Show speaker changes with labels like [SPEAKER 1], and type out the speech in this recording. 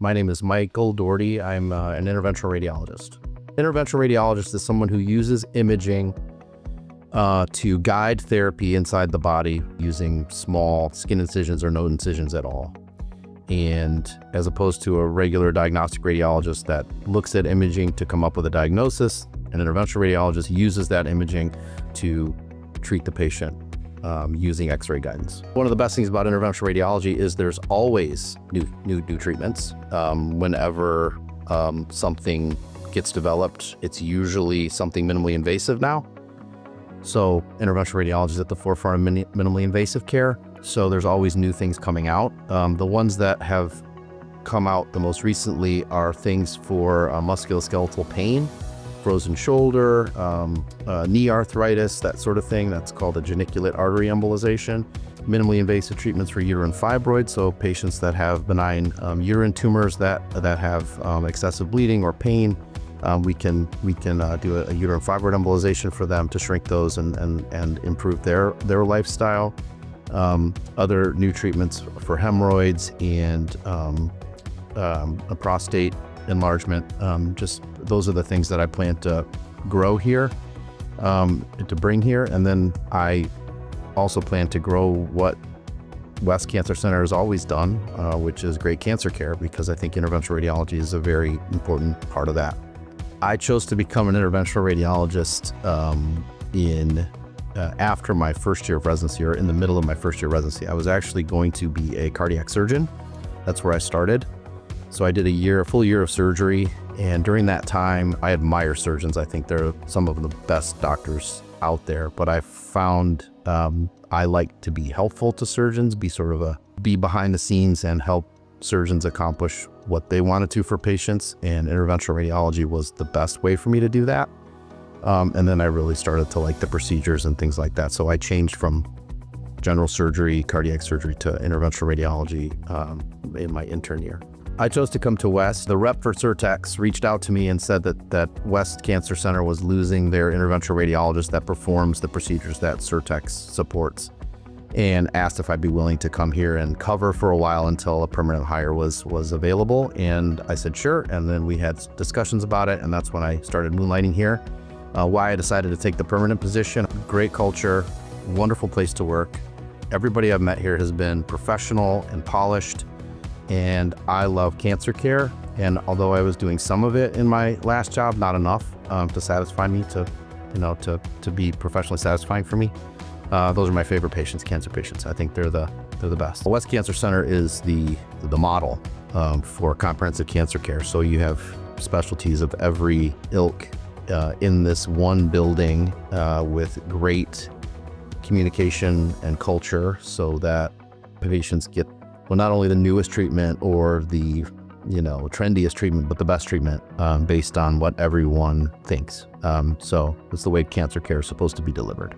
[SPEAKER 1] My name is Michael Doherty. I'm an interventional radiologist. Interventional radiologist is someone who uses imaging to guide therapy inside the body using small skin incisions or no incisions at all. And as opposed to a regular diagnostic radiologist that looks at imaging to come up with a diagnosis, an interventional radiologist uses that imaging to treat the patient using X-ray guidance. One of the best things about interventional radiology is there's always new treatments. Whenever something gets developed, it's usually something minimally invasive now. So interventional radiology is at the forefront of minimally invasive care. So there's always new things coming out. The ones that have come out the most recently are things for musculoskeletal pain, frozen shoulder, knee arthritis, that sort of thing. That's called a geniculate artery embolization. Minimally invasive treatments for uterine fibroids, so patients that have benign uterine tumors that have excessive bleeding or pain. We can do a uterine fibroid embolization for them to shrink those and improve their lifestyle. Other new treatments for hemorrhoids and a prostate enlargement. Just those are the things that I plan to grow here, to bring here. And then I also plan to grow what West Cancer Center has always done, which is great cancer care, because I think interventional radiology is a very important part of that. I chose to become an interventional radiologist after my first year of residency, or in the middle of my first year of residency. I was actually going to be a cardiac surgeon. That's where I started. So I did a full year of surgery, and during that time, I admire surgeons. I think they're some of the best doctors out there, but I found I like to be helpful to surgeons, be behind the scenes and help surgeons accomplish what they wanted to for patients, and interventional radiology was the best way for me to do that. And then I really started to like the procedures and things like that. So I changed from general surgery, cardiac surgery, to interventional radiology in my intern year. I chose to come to West. The rep for Surtex reached out to me and said that West Cancer Center was losing their interventional radiologist that performs the procedures that Surtex supports, and asked if I'd be willing to come here and cover for a while until a permanent hire was available. And I said sure, and then we had discussions about it, and that's when I started moonlighting here. Why I decided to take the permanent position: great culture, wonderful place to work. Everybody I've met here has been professional and polished, and I love cancer care. And although I was doing some of it in my last job, not enough to satisfy me, to be professionally satisfying for me. Those are my favorite patients, cancer patients. I think they're the best. West Cancer Center is the model for comprehensive cancer care. So you have specialties of every ilk in this one building with great communication and culture, so that patients get not only the newest treatment or the trendiest treatment, but the best treatment based on what everyone thinks. So it's the way cancer care is supposed to be delivered.